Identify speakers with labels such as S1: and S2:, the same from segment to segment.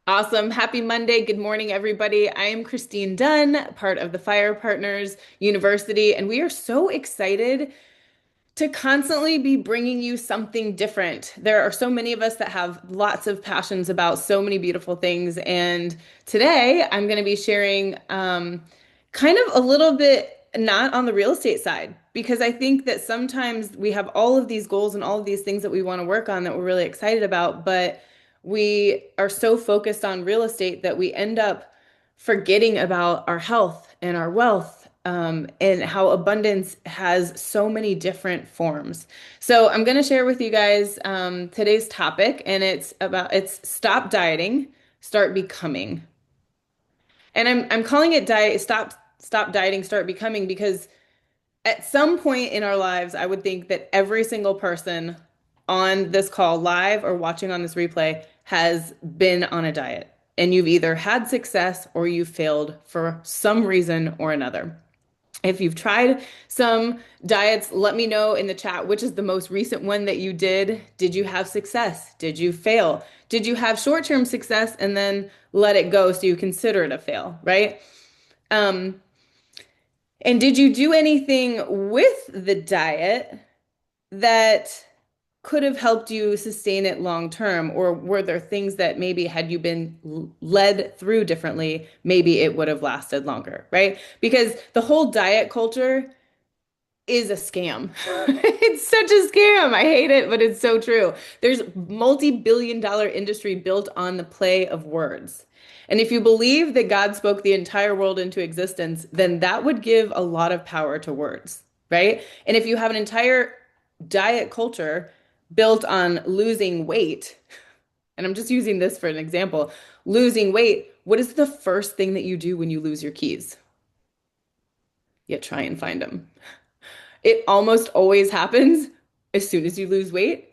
S1: Awesome. Happy Monday. Good morning, everybody. I am Kristine Dunn, part of the FYR Partners University, and we are so excited to constantly be bringing you something different. There are so many of us that have lots of passions about so many beautiful things, and today I'm going to be sharing kind of a little bit not on the real estate side because I think that sometimes we have all of these goals and all of these things that we want to work on that we're really excited about, but we are so focused on real estate that we end up forgetting about our health and our wealth, and how abundance has so many different forms. So I'm going to share with you guys today's topic, and it's stop dieting, start becoming. And I'm calling it diet stop dieting, start becoming because at some point in our lives, I would think that every single person on this call, live or watching on this replay, has been on a diet. And you've either had success or you failed for some reason or another. If you've tried some diets, let me know in the chat which is the most recent one that you did. Did you have success? Did you fail? Did you have short-term success and then let it go so you consider it a fail, right? Um, and did you do anything with the diet that could have helped you sustain it long term? Or were there things that maybe had you been led through differently, maybe it would have lasted longer, right? Because the whole diet culture is a scam. It's such a scam. I hate it, but it's so true. There's multi-billion dollar industry built on the play of words. And if you believe that God spoke the entire world into existence, then that would give a lot of power to words, right? And if you have an entire diet culture built on losing weight, and I'm just using this for an example, losing weight, what is the first thing that you do when you lose your keys? You try and find them. It almost always happens as soon as you lose weight,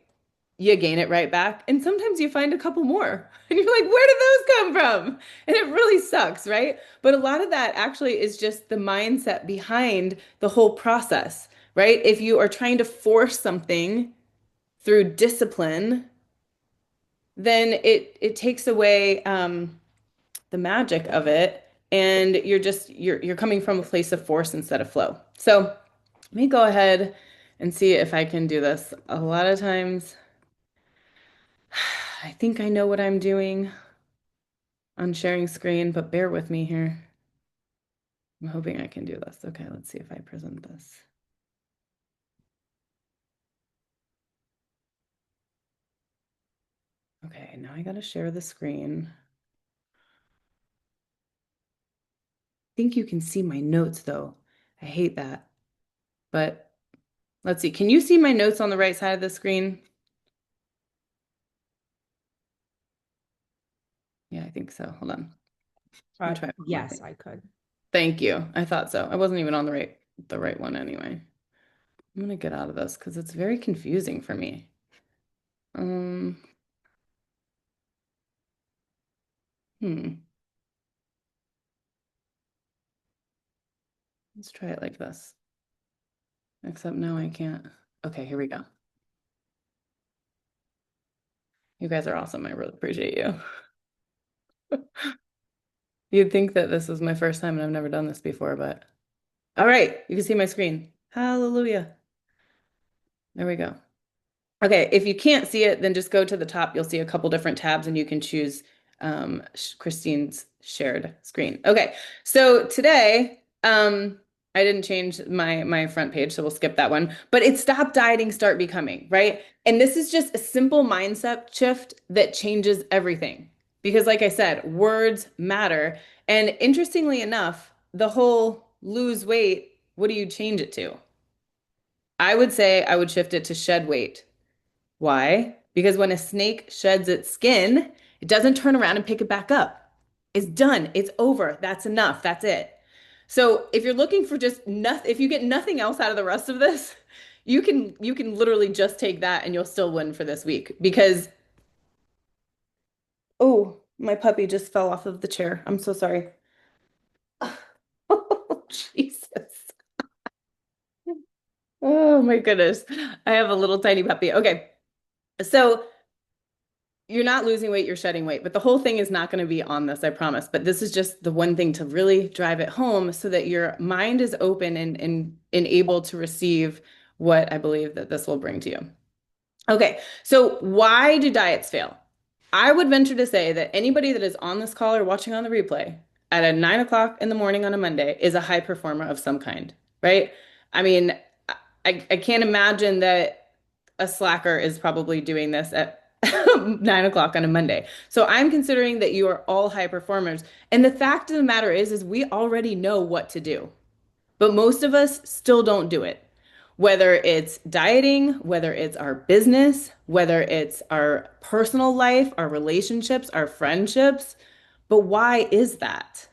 S1: you gain it right back. And sometimes you find a couple more. And you're like, where did those come from? And it really sucks, right? But a lot of that actually is just the mindset behind the whole process, right? If you are trying to force something through discipline, then it takes away the magic of it. And you're coming from a place of force instead of flow. So let me go ahead and see if I can do this. A lot of times, I think I know what I'm doing on sharing screen, but bear with me here. I'm hoping I can do this. Okay, let's see if I present this. Okay, now I gotta share the screen. I think you can see my notes though. I hate that. But let's see. Can you see my notes on the right side of the screen? Yeah, I think so. Hold on. Let me try one more
S2: Yes,
S1: thing.
S2: I could.
S1: Thank you. I thought so. I wasn't even on the right one anyway. I'm gonna get out of this because it's very confusing for me. Um, hmm. Let's try it like this. Except now I can't. Okay, here we go. You guys are awesome. I really appreciate you. You'd think that this was my first time and I've never done this before, but all right, you can see my screen. Hallelujah. There we go. Okay, if you can't see it, then just go to the top. You'll see a couple different tabs and you can choose Christine's shared screen. Okay, so today, I didn't change my front page, so we'll skip that one. But it's stop dieting, start becoming, right? And this is just a simple mindset shift that changes everything. Because like I said, words matter. And interestingly enough, the whole lose weight, what do you change it to? I would say I would shift it to shed weight. Why? Because when a snake sheds its skin, it doesn't turn around and pick it back up. It's done. It's over. That's enough. That's it. So if you're looking for just nothing, if you get nothing else out of the rest of this, you can literally just take that and you'll still win for this week because oh, my puppy just fell off of the chair. I'm so sorry. Oh, Jesus. Oh my goodness. I have a little tiny puppy. Okay. So you're not losing weight, you're shedding weight. But the whole thing is not going to be on this, I promise. But this is just the one thing to really drive it home so that your mind is open and able to receive what I believe that this will bring to you. Okay, so why do diets fail? I would venture to say that anybody that is on this call or watching on the replay at a 9 o'clock in the morning on a Monday is a high performer of some kind, right? I mean, I can't imagine that a slacker is probably doing this at 9 o'clock on a Monday. So I'm considering that you are all high performers. And the fact of the matter is we already know what to do, but most of us still don't do it. Whether it's dieting, whether it's our business, whether it's our personal life, our relationships, our friendships. But why is that?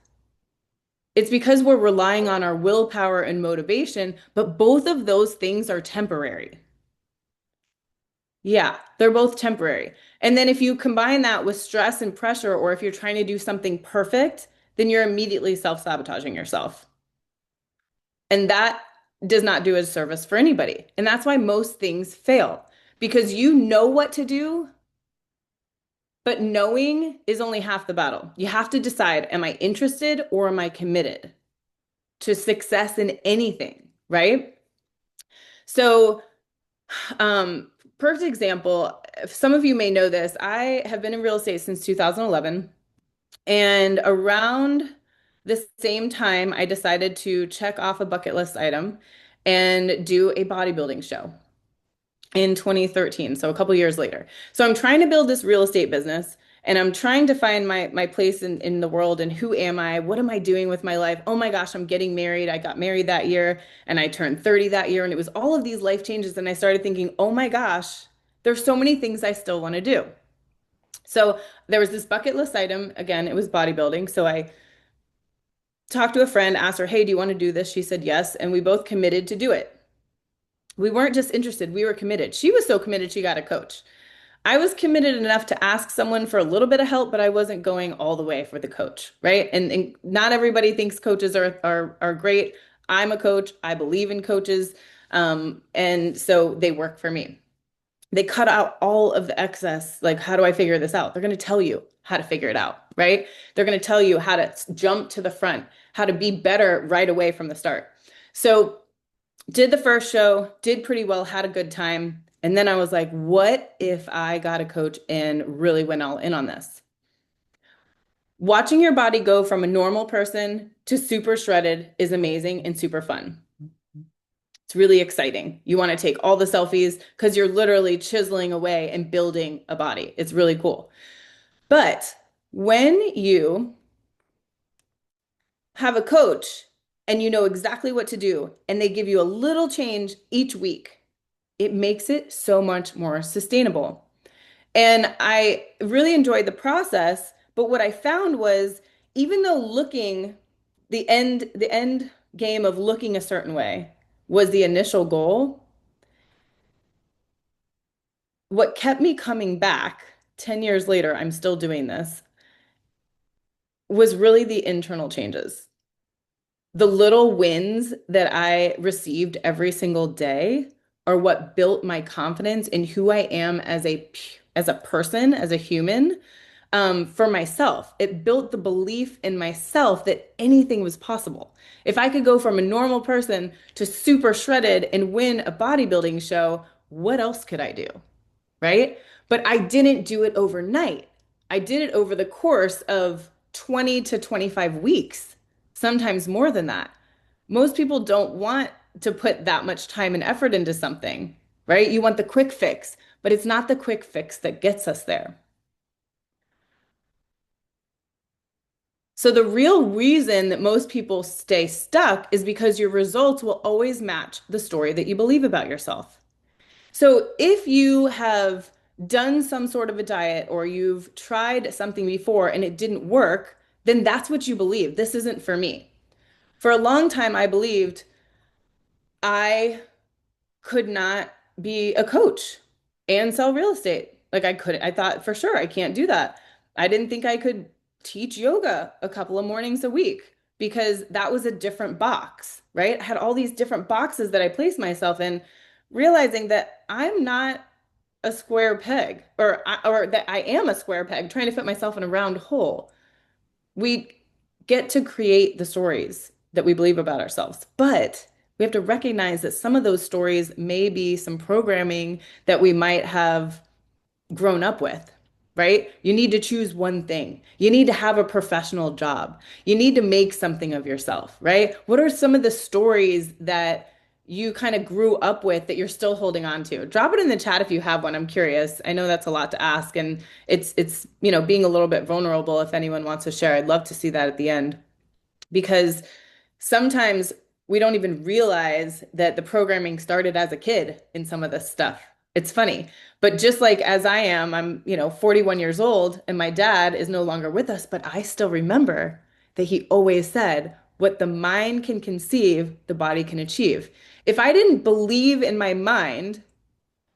S1: It's because we're relying on our willpower and motivation, but both of those things are temporary. Yeah, they're both temporary. And then if you combine that with stress and pressure, or if you're trying to do something perfect, then you're immediately self-sabotaging yourself. And that does not do a service for anybody. And that's why most things fail because you know what to do, but knowing is only half the battle. You have to decide, am I interested or am I committed to success in anything, right? So, um, perfect example, some of you may know this. I have been in real estate since 2011. And around the same time, I decided to check off a bucket list item and do a bodybuilding show in 2013, so a couple years later. So I'm trying to build this real estate business and I'm trying to find my place in the world and who am I? What am I doing with my life? Oh my gosh, I'm getting married. I got married that year and I turned 30 that year and it was all of these life changes and I started thinking, "Oh my gosh, there's so many things I still want to do." So there was this bucket list item. Again, it was bodybuilding. So I talked to a friend, asked her, "Hey, do you want to do this?" She said yes. And we both committed to do it. We weren't just interested, we were committed. She was so committed, she got a coach. I was committed enough to ask someone for a little bit of help, but I wasn't going all the way for the coach, right? And not everybody thinks coaches are great. I'm a coach. I believe in coaches. And so they work for me. They cut out all of the excess. Like, how do I figure this out? They're going to tell you how to figure it out, right? They're going to tell you how to jump to the front, how to be better right away from the start. So, did the first show, did pretty well, had a good time. And then I was like, what if I got a coach and really went all in on this? Watching your body go from a normal person to super shredded is amazing and super fun. It's really exciting. You want to take all the selfies because you're literally chiseling away and building a body. It's really cool. But when you have a coach and you know exactly what to do and they give you a little change each week, it makes it so much more sustainable. And I really enjoyed the process, but what I found was even though looking the end game of looking a certain way was the initial goal, what kept me coming back 10 years later, I'm still doing this, was really the internal changes. The little wins that I received every single day are what built my confidence in who I am as a person, as a human, for myself. It built the belief in myself that anything was possible. If I could go from a normal person to super shredded and win a bodybuilding show, what else could I do? Right? But I didn't do it overnight. I did it over the course of 20 to 25 weeks, sometimes more than that. Most people don't want to put that much time and effort into something, right? You want the quick fix, but it's not the quick fix that gets us there. So the real reason that most people stay stuck is because your results will always match the story that you believe about yourself. So if you have done some sort of a diet or you've tried something before and it didn't work, then that's what you believe. This isn't for me. For a long time, I believed I could not be a coach and sell real estate. Like I couldn't, I thought for sure I can't do that. I didn't think I could teach yoga a couple of mornings a week because that was a different box, right? I had all these different boxes that I placed myself in, realizing that I'm not a square peg, or that I am a square peg trying to fit myself in a round hole. We get to create the stories that we believe about ourselves, but we have to recognize that some of those stories may be some programming that we might have grown up with, right? You need to choose one thing. You need to have a professional job. You need to make something of yourself, right? What are some of the stories that you kind of grew up with that you're still holding on to? Drop it in the chat if you have one. I'm curious. I know that's a lot to ask, and it's being a little bit vulnerable if anyone wants to share. I'd love to see that at the end because sometimes we don't even realize that the programming started as a kid in some of this stuff. It's funny. But just like as I am, I'm 41 years old and my dad is no longer with us, but I still remember that he always said, what the mind can conceive, the body can achieve. If I didn't believe in my mind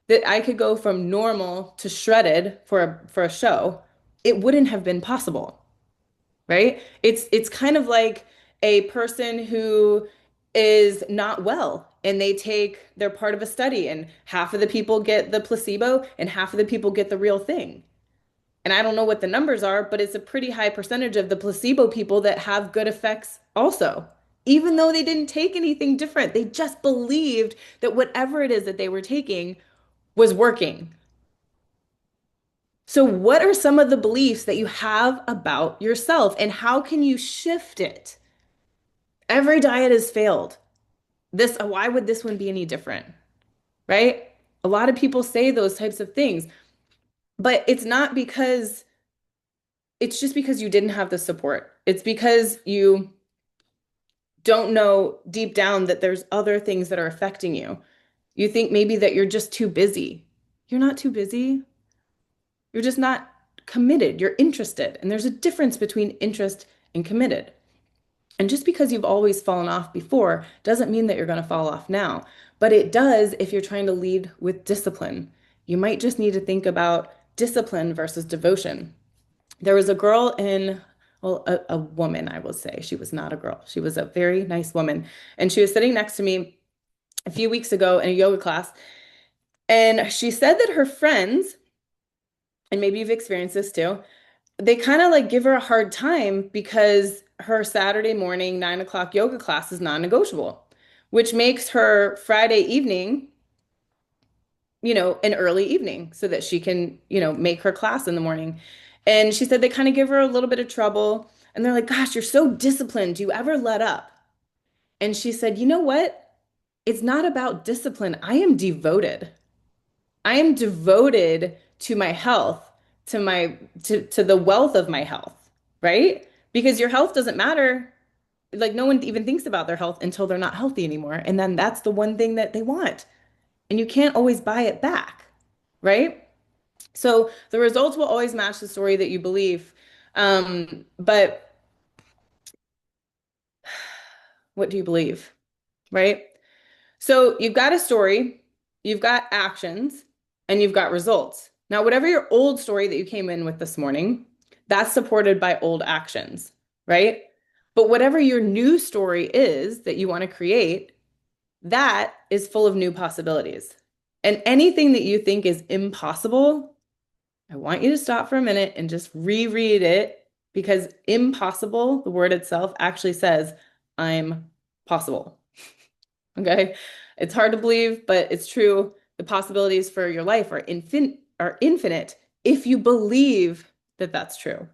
S1: that I could go from normal to shredded for a show, it wouldn't have been possible, right? It's kind of like a person who is not well and they're part of a study and half of the people get the placebo and half of the people get the real thing. And I don't know what the numbers are, but it's a pretty high percentage of the placebo people that have good effects also. Even though they didn't take anything different, they just believed that whatever it is that they were taking was working. So, what are some of the beliefs that you have about yourself, and how can you shift it? Every diet has failed. Why would this one be any different? Right? A lot of people say those types of things, but it's just because you didn't have the support. It's because you don't know deep down that there's other things that are affecting you. You think maybe that you're just too busy. You're not too busy. You're just not committed. You're interested. And there's a difference between interest and committed. And just because you've always fallen off before doesn't mean that you're going to fall off now. But it does if you're trying to lead with discipline. You might just need to think about discipline versus devotion. There was a girl well, a woman, I will say. She was not a girl. She was a very nice woman. And she was sitting next to me a few weeks ago in a yoga class. And she said that her friends, and maybe you've experienced this too, they kind of like give her a hard time because her Saturday morning 9 o'clock yoga class is non-negotiable, which makes her Friday evening, an early evening so that she can, make her class in the morning. And she said they kind of give her a little bit of trouble. And they're like, gosh, you're so disciplined. Do you ever let up? And she said, you know what? It's not about discipline. I am devoted. I am devoted to my health, to the wealth of my health, right? Because your health doesn't matter. Like no one even thinks about their health until they're not healthy anymore. And then that's the one thing that they want. And you can't always buy it back, right? So the results will always match the story that you believe. But what do you believe, right? So you've got a story, you've got actions, and you've got results. Now, whatever your old story that you came in with this morning, that's supported by old actions, right? But whatever your new story is that you want to create, that is full of new possibilities. And anything that you think is impossible, I want you to stop for a minute and just reread it because impossible, the word itself actually says, I'm possible. Okay. It's hard to believe, but it's true. The possibilities for your life are infinite if you believe that that's true.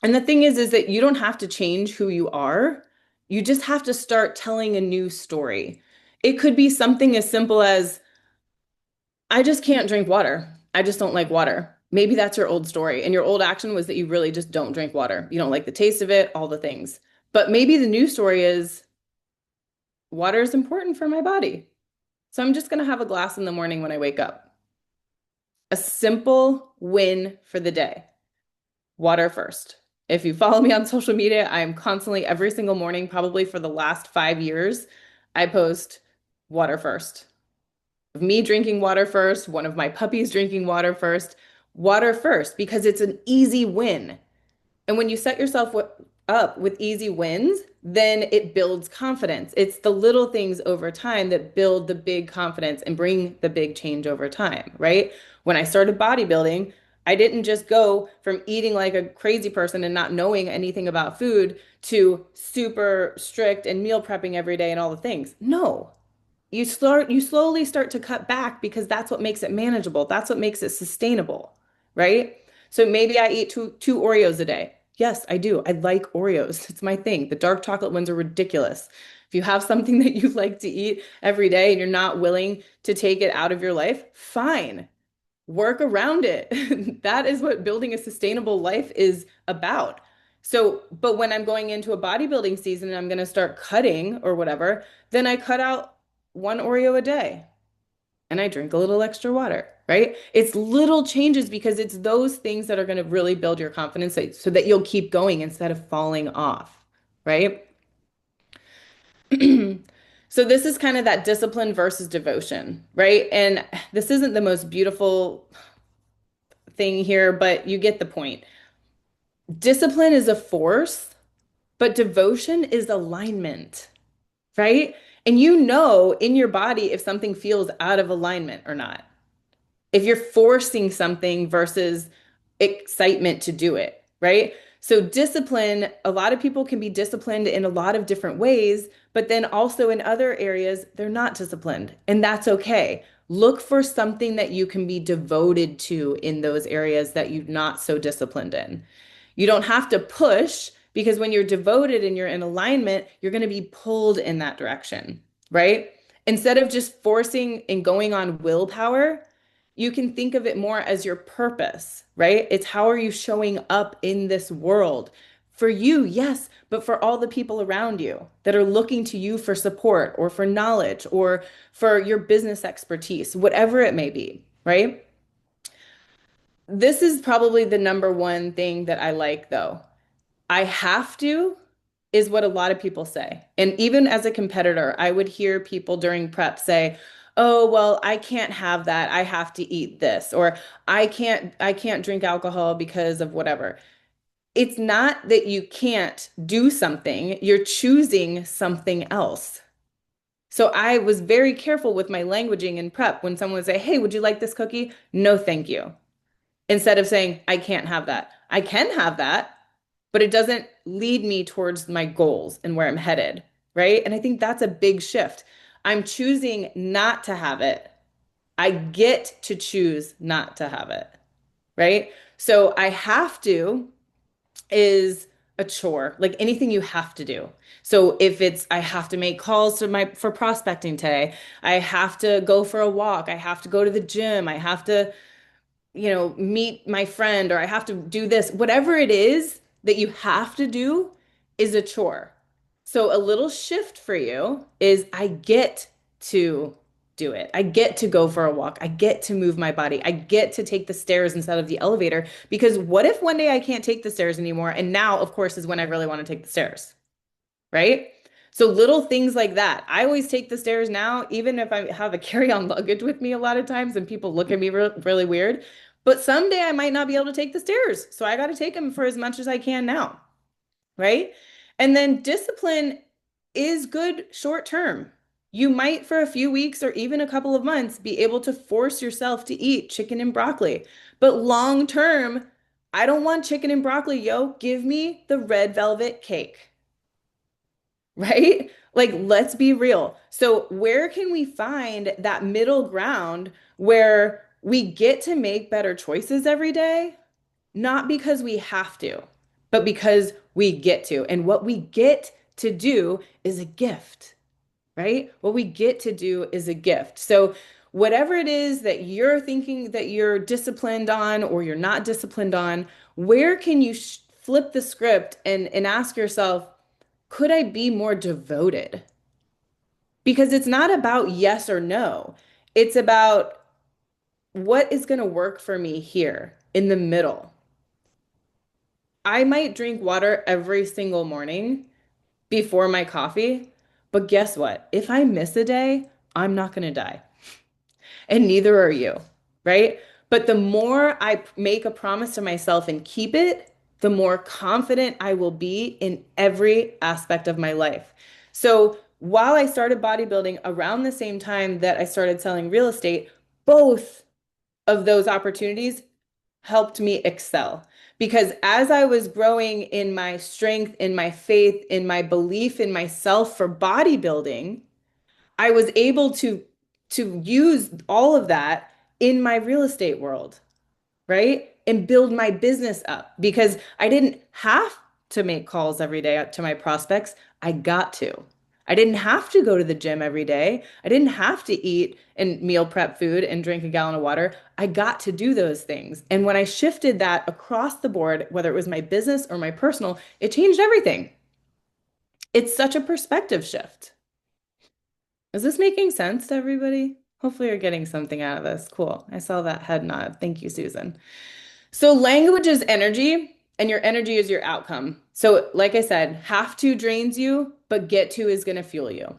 S1: And the thing is that you don't have to change who you are. You just have to start telling a new story. It could be something as simple as, I just can't drink water. I just don't like water. Maybe that's your old story. And your old action was that you really just don't drink water. You don't like the taste of it, all the things. But maybe the new story is, water is important for my body. So I'm just going to have a glass in the morning when I wake up. A simple win for the day. Water first. If you follow me on social media, I am constantly, every single morning, probably for the last 5 years, I post water first. Me drinking water first, one of my puppies drinking water first, because it's an easy win. And when you set yourself up with easy wins, then it builds confidence. It's the little things over time that build the big confidence and bring the big change over time, right? When I started bodybuilding, I didn't just go from eating like a crazy person and not knowing anything about food to super strict and meal prepping every day and all the things. No, you slowly start to cut back because that's what makes it manageable. That's what makes it sustainable, right? So maybe I eat two Oreos a day. Yes, I do. I like Oreos. It's my thing. The dark chocolate ones are ridiculous. If you have something that you like to eat every day and you're not willing to take it out of your life, fine. Work around it. That is what building a sustainable life is about. So, but when I'm going into a bodybuilding season and I'm going to start cutting or whatever, then I cut out one Oreo a day and I drink a little extra water, right? It's little changes because it's those things that are going to really build your confidence so that you'll keep going instead of falling off, right? So this is kind of that discipline versus devotion, right? And this isn't the most beautiful thing here, but you get the point. Discipline is a force, but devotion is alignment, right? And you know in your body if something feels out of alignment or not. If you're forcing something versus excitement to do it, right? So, discipline, a lot of people can be disciplined in a lot of different ways, but then also in other areas, they're not disciplined, and that's okay. Look for something that you can be devoted to in those areas that you're not so disciplined in. You don't have to push because when you're devoted and you're in alignment, you're going to be pulled in that direction, right? Instead of just forcing and going on willpower, you can think of it more as your purpose, right? It's how are you showing up in this world? For you, yes, but for all the people around you that are looking to you for support or for knowledge or for your business expertise, whatever it may be, right? This is probably the number one thing that I like, though. I have to is what a lot of people say. And even as a competitor, I would hear people during prep say, "Oh, well, I can't have that. I have to eat this." Or I can't drink alcohol because of whatever. It's not that you can't do something, you're choosing something else. So I was very careful with my languaging in prep when someone would say, "Hey, would you like this cookie?" No, thank you. Instead of saying, "I can't have that." I can have that, but it doesn't lead me towards my goals and where I'm headed, right? And I think that's a big shift. I'm choosing not to have it. I get to choose not to have it, right? So I have to is a chore, like anything you have to do. So if it's I have to make calls to my for prospecting today, I have to go for a walk, I have to go to the gym, I have to meet my friend or I have to do this, whatever it is that you have to do is a chore. So a little shift for you is I get to do it. I get to go for a walk. I get to move my body. I get to take the stairs instead of the elevator because what if one day I can't take the stairs anymore? And now, of course, is when I really want to take the stairs, right? So little things like that. I always take the stairs now, even if I have a carry-on luggage with me a lot of times and people look at me really weird. But someday I might not be able to take the stairs. So I got to take them for as much as I can now, right? And then discipline is good short term. You might, for a few weeks or even a couple of months, be able to force yourself to eat chicken and broccoli. But long term, I don't want chicken and broccoli, yo. Give me the red velvet cake. Right? Like, let's be real. So, where can we find that middle ground where we get to make better choices every day? Not because we have to, but because we get to. And what we get to do is a gift, right? What we get to do is a gift. So, whatever it is that you're thinking that you're disciplined on or you're not disciplined on, where can you flip the script and ask yourself, could I be more devoted? Because it's not about yes or no. It's about what is going to work for me here in the middle. I might drink water every single morning before my coffee, but guess what? If I miss a day, I'm not going to die. And neither are you, right? But the more I make a promise to myself and keep it, the more confident I will be in every aspect of my life. So while I started bodybuilding around the same time that I started selling real estate, both of those opportunities helped me excel. Because as I was growing in my strength, in my faith, in my belief in myself for bodybuilding, I was able to use all of that in my real estate world, right? And build my business up because I didn't have to make calls every day to my prospects. I got to. I didn't have to go to the gym every day. I didn't have to eat and meal prep food and drink a gallon of water. I got to do those things. And when I shifted that across the board, whether it was my business or my personal, it changed everything. It's such a perspective shift. Is this making sense to everybody? Hopefully, you're getting something out of this. Cool. I saw that head nod. Thank you, Susan. So language is energy, and your energy is your outcome. So, like I said, have to drains you, but get to is going to fuel you.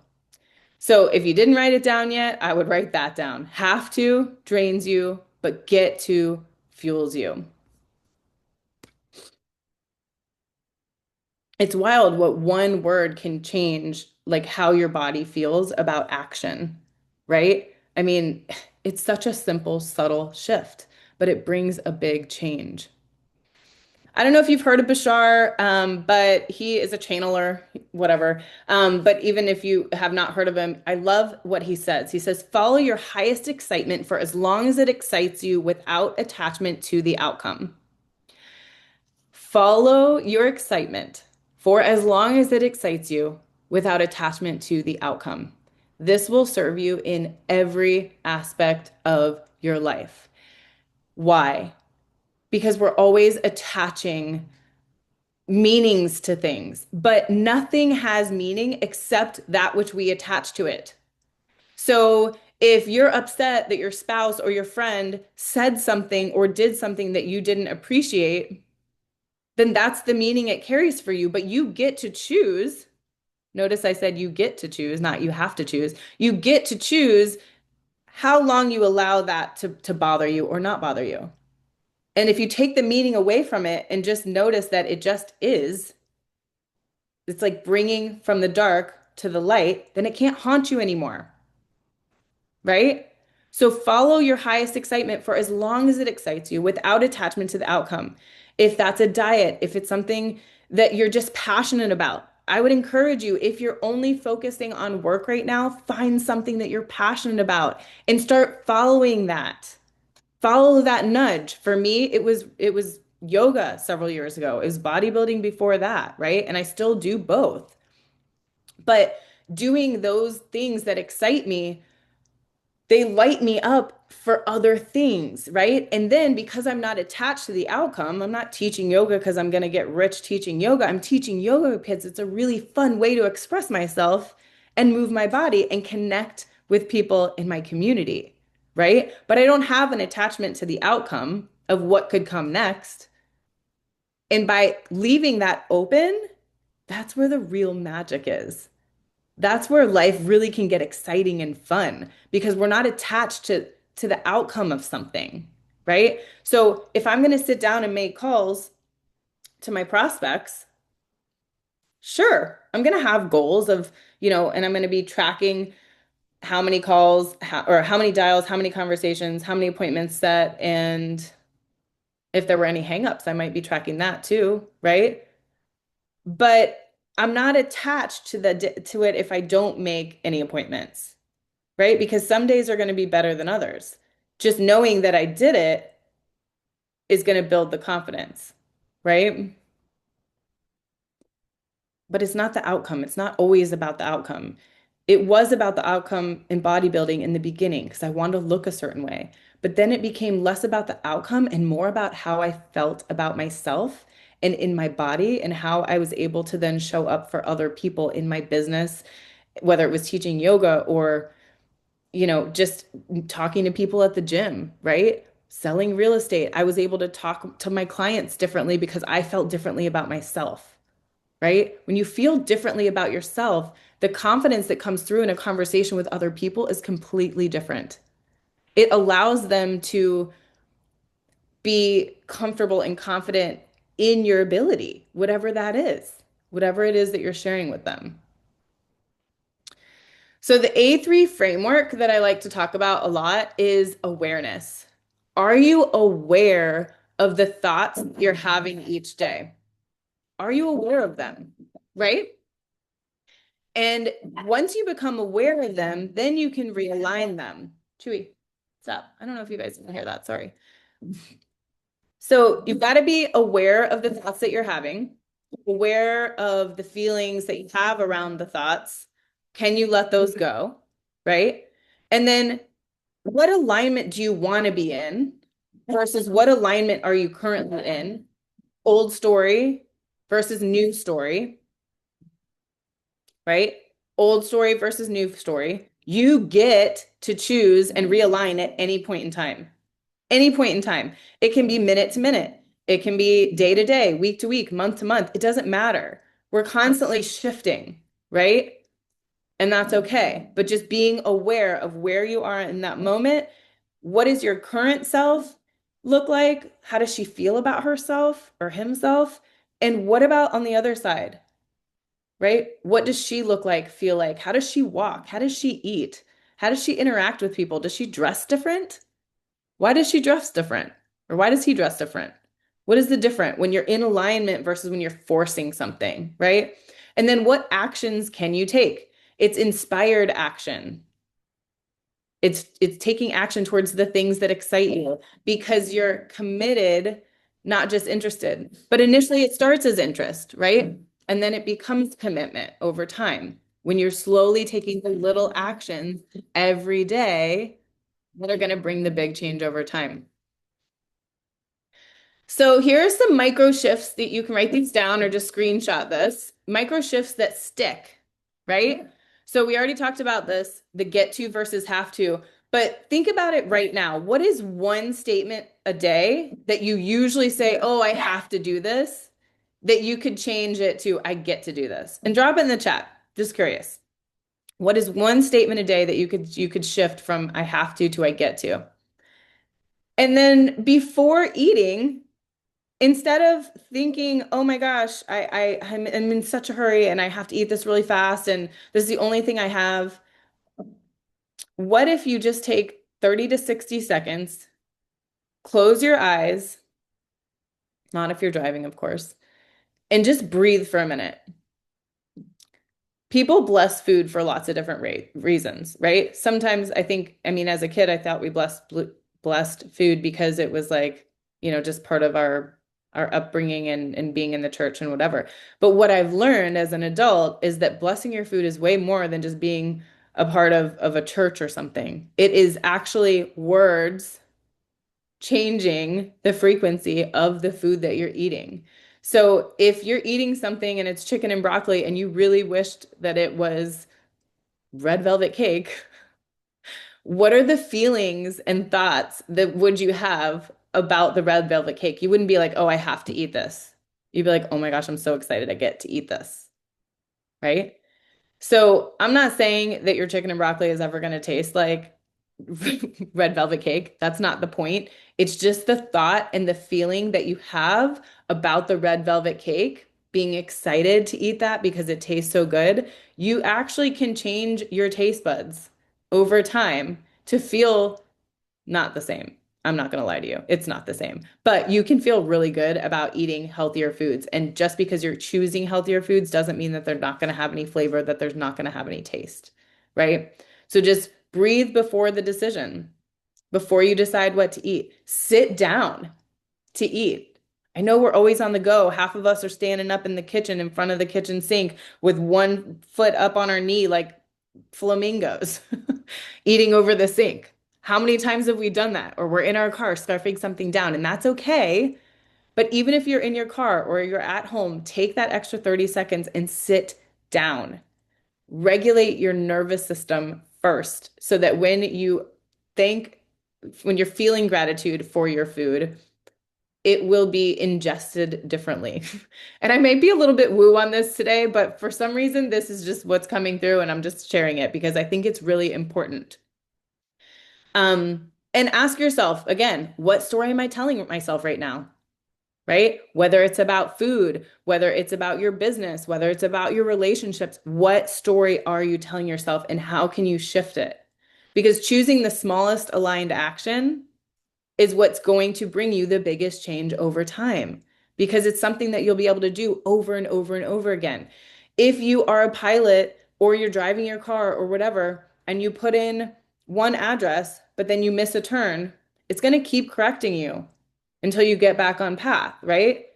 S1: So, if you didn't write it down yet, I would write that down. Have to drains you, but get to fuels you. It's wild what one word can change, like how your body feels about action, right? I mean, it's such a simple, subtle shift, but it brings a big change. I don't know if you've heard of Bashar, but he is a channeler, whatever. But even if you have not heard of him, I love what he says. He says, follow your highest excitement for as long as it excites you without attachment to the outcome. Follow your excitement for as long as it excites you without attachment to the outcome. This will serve you in every aspect of your life. Why? Because we're always attaching meanings to things, but nothing has meaning except that which we attach to it. So if you're upset that your spouse or your friend said something or did something that you didn't appreciate, then that's the meaning it carries for you. But you get to choose. Notice I said you get to choose, not you have to choose. You get to choose how long you allow that to bother you or not bother you. And if you take the meaning away from it and just notice that it just is, it's like bringing from the dark to the light, then it can't haunt you anymore, right? So follow your highest excitement for as long as it excites you without attachment to the outcome. If that's a diet, if it's something that you're just passionate about, I would encourage you, if you're only focusing on work right now, find something that you're passionate about and start following that. Follow that nudge. For me, it was yoga several years ago. It was bodybuilding before that, right? And I still do both. But doing those things that excite me, they light me up for other things, right? And then because I'm not attached to the outcome, I'm not teaching yoga because I'm going to get rich teaching yoga. I'm teaching yoga because it's a really fun way to express myself and move my body and connect with people in my community, right? But I don't have an attachment to the outcome of what could come next. And by leaving that open, that's where the real magic is. That's where life really can get exciting and fun because we're not attached to the outcome of something, right? So if I'm going to sit down and make calls to my prospects, sure, I'm going to have goals of, and I'm going to be tracking how many calls or how many dials, how many conversations, how many appointments set, and if there were any hangups, I might be tracking that too, right? But I'm not attached to it if I don't make any appointments, right? Because some days are going to be better than others. Just knowing that I did it is going to build the confidence, right? But it's not the outcome. It's not always about the outcome. It was about the outcome in bodybuilding in the beginning because I wanted to look a certain way. But then it became less about the outcome and more about how I felt about myself and in my body and how I was able to then show up for other people in my business, whether it was teaching yoga or just talking to people at the gym, right? Selling real estate. I was able to talk to my clients differently because I felt differently about myself, right? When you feel differently about yourself, the confidence that comes through in a conversation with other people is completely different. It allows them to be comfortable and confident in your ability, whatever it is that you're sharing with them. So the A3 framework that I like to talk about a lot is awareness. Are you aware of the thoughts you're having each day? Are you aware of them? Right? And once you become aware of them, then you can realign them. Chewy, stop. I don't know if you guys can hear that. Sorry. So you've got to be aware of the thoughts that you're having, aware of the feelings that you have around the thoughts. Can you let those go? Right? And then what alignment do you want to be in versus what alignment are you currently in? Old story versus new story, right? Old story versus new story. You get to choose and realign at any point in time. Any point in time. It can be minute to minute. It can be day to day, week to week, month to month. It doesn't matter. We're constantly shifting, right? And that's okay. But just being aware of where you are in that moment. What does your current self look like? How does she feel about herself or himself? And what about on the other side, right? What does she look like, feel like? How does she walk? How does she eat? How does she interact with people? Does she dress different? Why does she dress different? Or why does he dress different? What is the difference when you're in alignment versus when you're forcing something, right? And then what actions can you take? It's inspired action. It's taking action towards the things that excite you because you're committed, not just interested. But initially it starts as interest, right? And then it becomes commitment over time when you're slowly taking the little actions every day that are going to bring the big change over time. So here's some micro shifts that you can write these down or just screenshot this. Micro shifts that stick, right? So we already talked about this, the get to versus have to, but think about it right now. What is one statement a day that you usually say, "Oh, I have to do this," that you could change it to "I get to do this"? And drop it in the chat. Just curious. What is one statement a day that you could shift from "I have to" "I get to"? And then before eating, instead of thinking, oh my gosh, I'm in such a hurry and I have to eat this really fast and this is the only thing I have, what if you just take 30 to 60 seconds, close your eyes, not if you're driving, of course, and just breathe for a minute. People bless food for lots of different reasons, right? Sometimes I think, I mean, as a kid, I thought we blessed food because it was like, just part of our upbringing and being in the church and whatever. But what I've learned as an adult is that blessing your food is way more than just being a part of a church or something. It is actually words changing the frequency of the food that you're eating. So if you're eating something and it's chicken and broccoli and you really wished that it was red velvet cake, what are the feelings and thoughts that would you have about the red velvet cake? You wouldn't be like, "Oh, I have to eat this." You'd be like, "Oh my gosh, I'm so excited I get to eat this." Right? So I'm not saying that your chicken and broccoli is ever going to taste like red velvet cake. That's not the point. It's just the thought and the feeling that you have about the red velvet cake, being excited to eat that because it tastes so good. You actually can change your taste buds over time to feel not the same. I'm not going to lie to you. It's not the same. But you can feel really good about eating healthier foods. And just because you're choosing healthier foods doesn't mean that they're not going to have any flavor, that there's not going to have any taste, right? So just breathe before the decision, before you decide what to eat. Sit down to eat. I know we're always on the go. Half of us are standing up in the kitchen in front of the kitchen sink with one foot up on our knee like flamingos, eating over the sink. How many times have we done that? Or we're in our car scarfing something down, and that's okay. But even if you're in your car or you're at home, take that extra 30 seconds and sit down. Regulate your nervous system first so that when you're feeling gratitude for your food, it will be ingested differently. And I may be a little bit woo on this today, but for some reason, this is just what's coming through, and I'm just sharing it because I think it's really important. And ask yourself again, what story am I telling myself right now? right? Whether it's about food, whether it's about your business, whether it's about your relationships, what story are you telling yourself and how can you shift it? Because choosing the smallest aligned action is what's going to bring you the biggest change over time because it's something that you'll be able to do over and over and over again. If you are a pilot or you're driving your car or whatever, and you put in one address, but then you miss a turn, it's going to keep correcting you until you get back on path, right?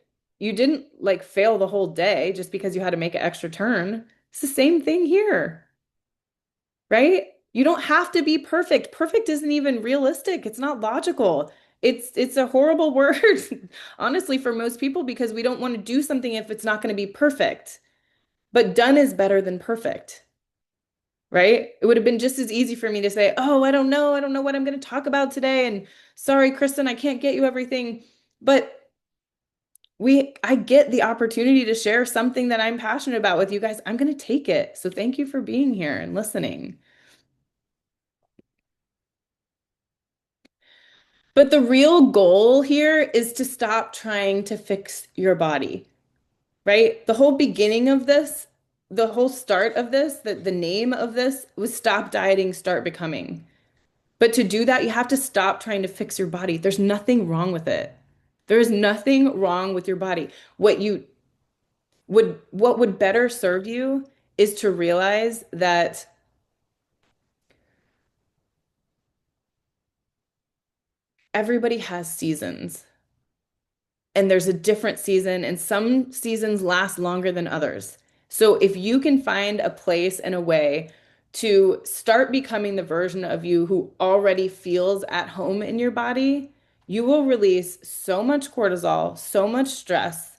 S1: You didn't like fail the whole day just because you had to make an extra turn. It's the same thing here, right? You don't have to be perfect. Perfect isn't even realistic. It's not logical. It's a horrible word, honestly, for most people because we don't want to do something if it's not going to be perfect. But done is better than perfect, right? It would have been just as easy for me to say, "Oh, I don't know. I don't know what I'm going to talk about today." And sorry, Kristen, I can't get you everything. But I get the opportunity to share something that I'm passionate about with you guys. I'm going to take it. So thank you for being here and listening. But the real goal here is to stop trying to fix your body, right? The whole beginning of this, the whole start of this, the name of this was stop dieting, start becoming. But to do that, you have to stop trying to fix your body. There's nothing wrong with it. There is nothing wrong with your body. What would better serve you is to realize that everybody has seasons. And there's a different season, and some seasons last longer than others. So if you can find a place and a way to start becoming the version of you who already feels at home in your body, you will release so much cortisol, so much stress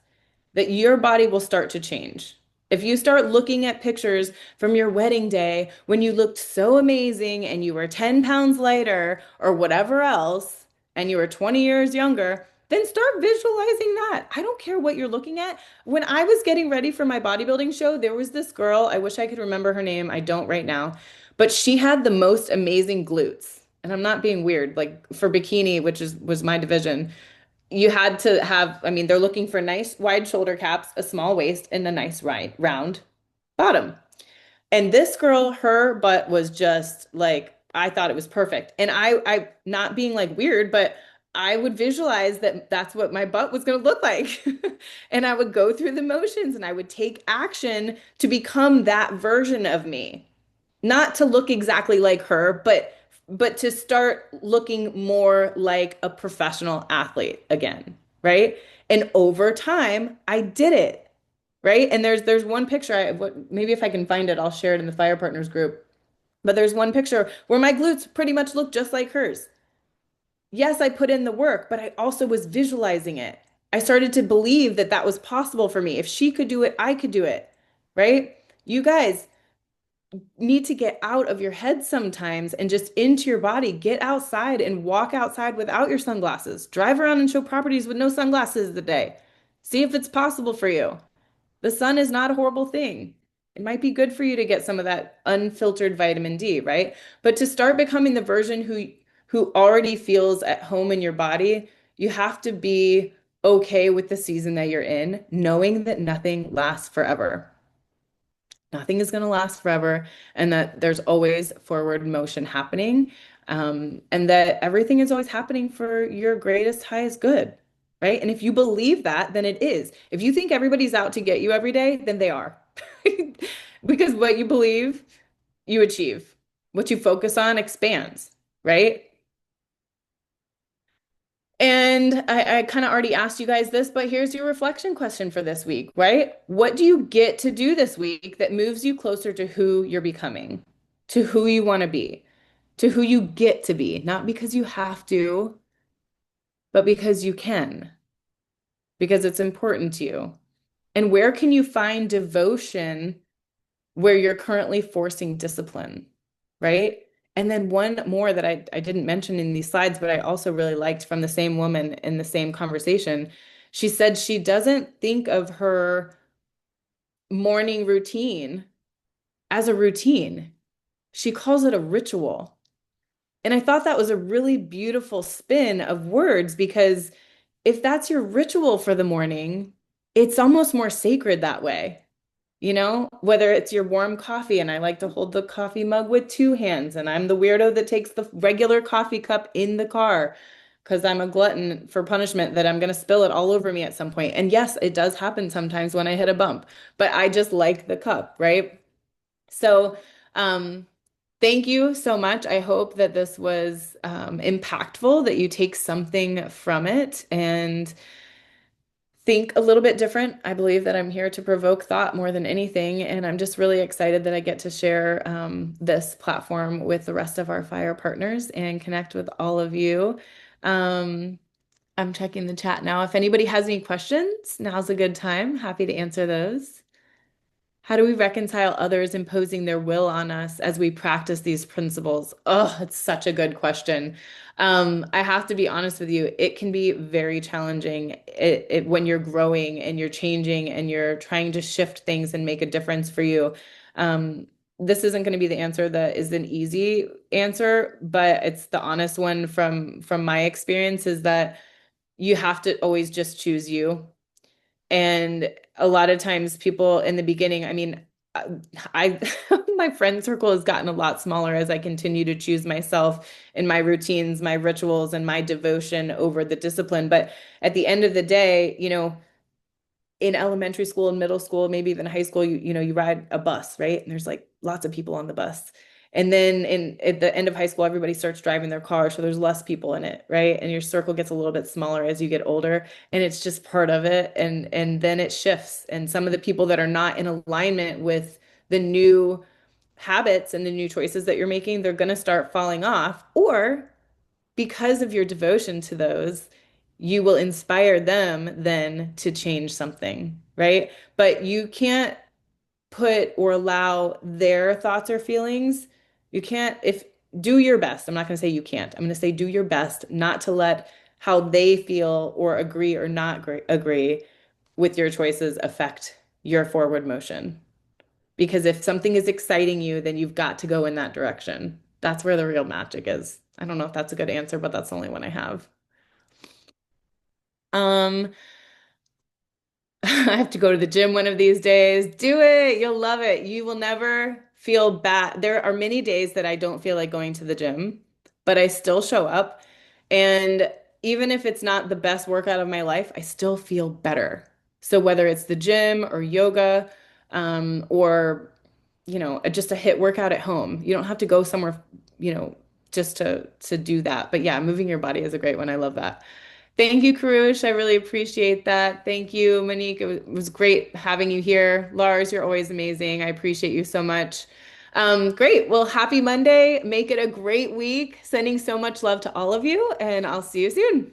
S1: that your body will start to change. If you start looking at pictures from your wedding day when you looked so amazing and you were 10 pounds lighter or whatever else, and you were 20 years younger, then start visualizing that. I don't care what you're looking at. When I was getting ready for my bodybuilding show, there was this girl, I wish I could remember her name. I don't right now, but she had the most amazing glutes. And I'm not being weird, like for bikini, which is was my division, you had to have, I mean, they're looking for nice wide shoulder caps, a small waist, and a nice round bottom. And this girl, her butt was just like, I thought it was perfect. And I not being like weird, but I would visualize that that's what my butt was going to look like. And I would go through the motions and I would take action to become that version of me. Not to look exactly like her, but to start looking more like a professional athlete again, right? And over time, I did it, right? And there's one picture maybe if I can find it, I'll share it in the Fire Partners group. But there's one picture where my glutes pretty much look just like hers. Yes, I put in the work, but I also was visualizing it. I started to believe that that was possible for me. If she could do it, I could do it, right? You guys need to get out of your head sometimes and just into your body. Get outside and walk outside without your sunglasses. Drive around and show properties with no sunglasses today. See if it's possible for you. The sun is not a horrible thing. It might be good for you to get some of that unfiltered vitamin D, right? But to start becoming the version who already feels at home in your body, you have to be okay with the season that you're in, knowing that nothing lasts forever. Nothing is going to last forever, and that there's always forward motion happening, and that everything is always happening for your greatest, highest good, right? And if you believe that, then it is. If you think everybody's out to get you every day, then they are. Because what you believe, you achieve. What you focus on expands, right? And I kind of already asked you guys this, but here's your reflection question for this week, right? What do you get to do this week that moves you closer to who you're becoming, to who you want to be, to who you get to be, not because you have to, but because you can, because it's important to you? And where can you find devotion where you're currently forcing discipline, right? And then one more that I didn't mention in these slides, but I also really liked from the same woman in the same conversation. She said she doesn't think of her morning routine as a routine. She calls it a ritual. And I thought that was a really beautiful spin of words because if that's your ritual for the morning, it's almost more sacred that way. Whether it's your warm coffee, and I like to hold the coffee mug with two hands, and I'm the weirdo that takes the regular coffee cup in the car because I'm a glutton for punishment that I'm going to spill it all over me at some point. And yes, it does happen sometimes when I hit a bump, but I just like the cup, right? So, um, thank you so much. I hope that this was impactful, that you take something from it and think a little bit different. I believe that I'm here to provoke thought more than anything, and I'm just really excited that I get to share this platform with the rest of our FYR partners and connect with all of you. Um, I'm checking the chat now. If anybody has any questions, now's a good time. Happy to answer those. How do we reconcile others imposing their will on us as we practice these principles? Oh, it's such a good question. I have to be honest with you, it can be very challenging when you're growing and you're changing and you're trying to shift things and make a difference for you. Um, this isn't going to be the answer that is an easy answer, but it's the honest one from my experience is that you have to always just choose you. And a lot of times people in the beginning, I mean, I my friend circle has gotten a lot smaller as I continue to choose myself and my routines, my rituals, and my devotion over the discipline. But at the end of the day, in elementary school and middle school, maybe even high school, you ride a bus, right? And there's like lots of people on the bus. And then at the end of high school, everybody starts driving their car, so there's less people in it, right? And your circle gets a little bit smaller as you get older, and it's just part of it. And then it shifts. And some of the people that are not in alignment with the new habits and the new choices that you're making, they're going to start falling off. Or because of your devotion to those, you will inspire them then to change something, right? But you can't put or allow their thoughts or feelings. You can't, if do your best. I'm not going to say you can't. I'm going to say do your best not to let how they feel or agree or not agree with your choices affect your forward motion. Because if something is exciting you, then you've got to go in that direction. That's where the real magic is. I don't know if that's a good answer, but that's the only one I have. Um, I have to go to the gym one of these days. Do it. You'll love it. You will never feel bad. There are many days that I don't feel like going to the gym, but I still show up. And even if it's not the best workout of my life, I still feel better. So whether it's the gym or yoga, or just a hit workout at home, you don't have to go somewhere, you know, just to do that. But yeah, moving your body is a great one. I love that. Thank you, Karush. I really appreciate that. Thank you, Monique. It was great having you here. Lars, you're always amazing. I appreciate you so much. Great. Well, happy Monday. Make it a great week. Sending so much love to all of you, and I'll see you soon.